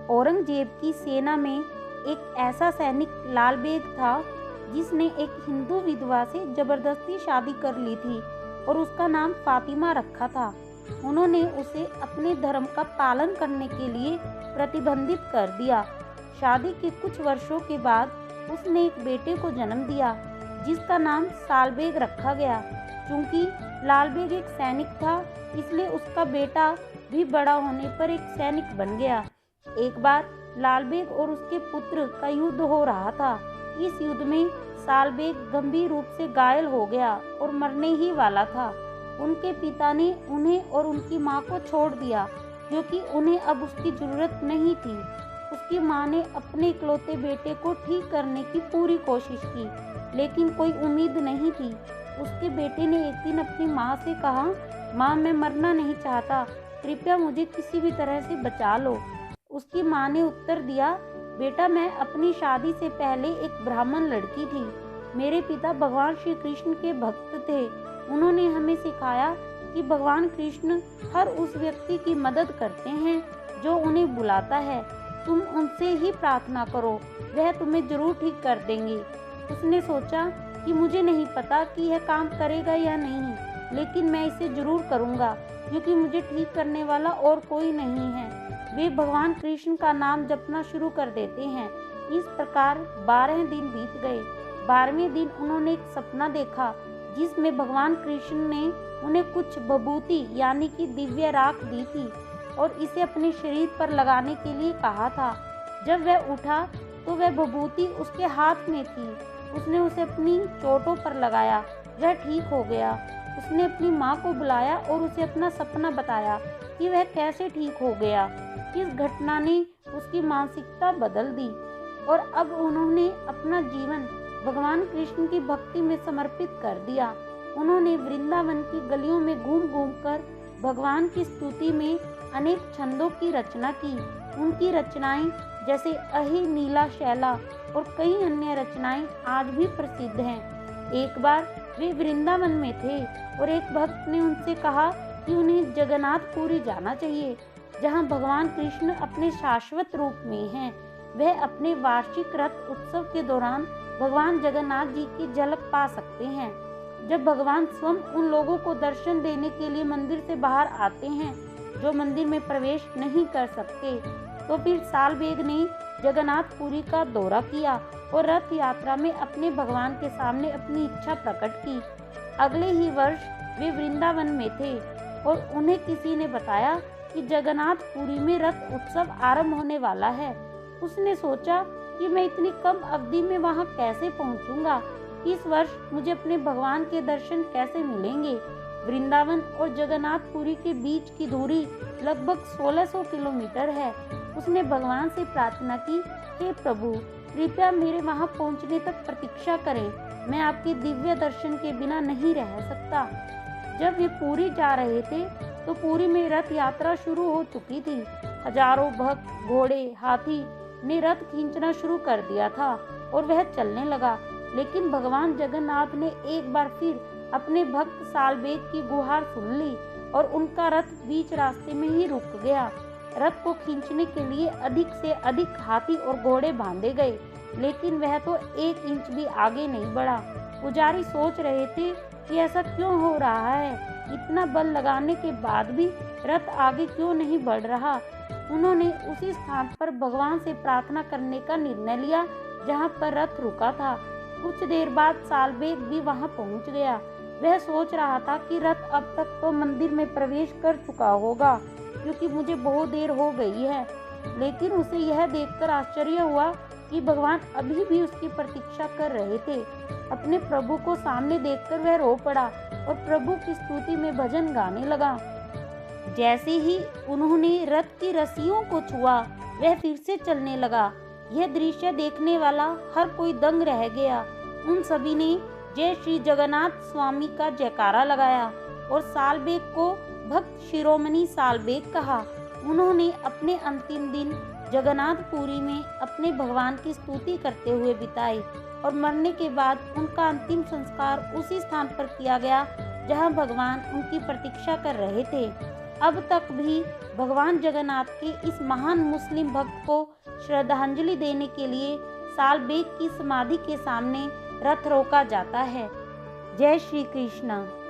औरंगजेब की सेना में एक ऐसा सैनिक लाल बेग था जिसने एक हिंदू विधवा से जबरदस्ती शादी कर ली थी और उसका नाम फातिमा रखा था। उन्होंने उसे अपने धर्म का पालन करने के लिए प्रतिबंधित कर दिया। शादी के कुछ वर्षों के बाद उसने एक बेटे को जन्म दिया जिसका नाम सालबेग रखा गया। चूंकि लालबेग एक सैनिक था, इसलिए उसका बेटा भी बड़ा होने पर एक सैनिक बन गया। एक बार लालबेग और उसके पुत्र का युद्ध हो रहा था। इस युद्ध में सालबेग गंभीर रूप से घायल हो गया और मरने ही वाला था। उनके पिता ने उन्हें और उनकी मां को छोड़ दिया क्योंकि उन्हें अब उसकी जरूरत नहीं थी। उसकी मां ने अपने इकलौते बेटे को ठीक करने की पूरी कोशिश की, लेकिन कोई उम्मीद नहीं थी। उसके बेटे ने एक दिन अपनी मां से कहा, मां, मैं मरना नहीं चाहता, कृपया मुझे किसी भी तरह से बचा लो। उसकी मां ने उत्तर दिया, बेटा, मैं अपनी शादी से पहले एक ब्राह्मण लड़की थी। मेरे पिता भगवान श्री कृष्ण के भक्त थे। उन्होंने हमें सिखाया कि भगवान कृष्ण हर उस व्यक्ति की मदद करते हैं जो उन्हें बुलाता है। तुम उनसे ही प्रार्थना करो, वह तुम्हें जरूर ठीक कर देंगे। उसने सोचा कि मुझे नहीं पता कि यह काम करेगा या नहीं, लेकिन मैं इसे जरूर करूँगा क्योंकि मुझे ठीक करने वाला और कोई नहीं है। वे भगवान कृष्ण का नाम जपना शुरू कर देते हैं। इस प्रकार 12 दिन बीत गए। 12वें दिन उन्होंने एक सपना देखा जिसमें भगवान कृष्ण ने उन्हें कुछ विभूति यानी कि दिव्य राख दी थी और इसे अपने शरीर पर लगाने के लिए कहा था। जब वह उठा तो वह विभूति उसके हाथ में थी। उसने उसे अपनी चोटों पर लगाया, वह ठीक हो गया। उसने अपनी माँ को बुलाया और उसे अपना सपना बताया कि वह कैसे ठीक हो गया। इस घटना ने उसकी मानसिकता बदल दी और अब उन्होंने अपना जीवन भगवान कृष्ण की भक्ति में समर्पित कर दिया। उन्होंने वृंदावन की गलियों में घूम घूम कर भगवान की स्तुति में अनेक छंदों की रचना की। उनकी रचनाएं जैसे अहि नीला शैला और कई अन्य रचनाएं आज भी प्रसिद्ध हैं। एक बार वे वृंदावन में थे और एक भक्त ने उनसे कहा कि उन्हें जगन्नाथपुरी जाना चाहिए, जहां भगवान कृष्ण अपने शाश्वत रूप में हैं। वह अपने वार्षिक रथ उत्सव के दौरान भगवान जगन्नाथ जी की झलक पा सकते हैं। जब भगवान स्वयं उन लोगों को दर्शन देने के लिए मंदिर से बाहर आते हैं जो मंदिर में प्रवेश नहीं कर सकते, तो फिर सालबेग ने जगन्नाथपुरी का दौरा किया और रथ यात्रा में अपने भगवान के सामने अपनी इच्छा प्रकट की। अगले ही वर्ष वे वृंदावन में थे और उन्हें किसी ने बताया कि जगन्नाथपुरी में रथ उत्सव आरंभ होने वाला है। उसने सोचा कि मैं इतनी कम अवधि में वहां कैसे पहुंचूंगा। इस वर्ष मुझे अपने भगवान के दर्शन कैसे मिलेंगे। वृंदावन और जगन्नाथपुरी के बीच की दूरी लगभग 1600 किलोमीटर है। उसने भगवान से प्रार्थना की, हे प्रभु, कृपया मेरे वहां पहुंचने तक प्रतीक्षा करें। मैं आपके दिव्य दर्शन के बिना नहीं रह सकता। जब वे पुरी जा रहे थे तो पुरी में रथ यात्रा शुरू हो चुकी थी। हजारों भक्त, घोड़े, हाथी ने रथ खींचना शुरू कर दिया था और वह चलने लगा। लेकिन भगवान जगन्नाथ ने एक बार फिर अपने भक्त सालबेग की गुहार सुन ली और उनका रथ बीच रास्ते में ही रुक गया। रथ को खींचने के लिए अधिक से अधिक हाथी और घोड़े बांधे गए, लेकिन वह तो 1 इंच भी आगे नहीं बढ़ा। पुजारी सोच रहे थे कि ऐसा क्यों हो रहा है, इतना बल लगाने के बाद भी रथ आगे क्यों नहीं बढ़ रहा। उन्होंने उसी स्थान पर भगवान से प्रार्थना करने का निर्णय लिया जहां पर रथ रुका था। कुछ देर बाद सालबेग भी वहां पहुंच गया। वह सोच रहा था कि रथ अब तक तो मंदिर में प्रवेश कर चुका होगा क्योंकि मुझे बहुत देर हो गई है। लेकिन उसे यह देखकर आश्चर्य हुआ कि भगवान अभी भी उसकी प्रतीक्षा कर रहे थे। अपने प्रभु को सामने देखकर वह रो पड़ा और प्रभु की स्तुति में भजन गाने लगा। जैसे ही उन्होंने रथ की रस्सियों को छुआ, वह फिर से चलने लगा। यह दृश्य देखने वाला हर कोई दंग रह गया। उन सभी ने जय श्री जगन्नाथ स्वामी का जयकारा लगाया और सालबेग को भक्त शिरोमणि सालबेग कहा। उन्होंने अपने अंतिम दिन जगन्नाथपुरी में अपने भगवान की स्तुति करते हुए बिताए और मरने के बाद उनका अंतिम संस्कार उसी स्थान पर किया गया जहां भगवान उनकी प्रतीक्षा कर रहे थे। अब तक भी भगवान जगन्नाथ के इस महान मुस्लिम भक्त को श्रद्धांजलि देने के लिए सालबेग की समाधि के सामने रथ रोका जाता है। जय श्री कृष्ण।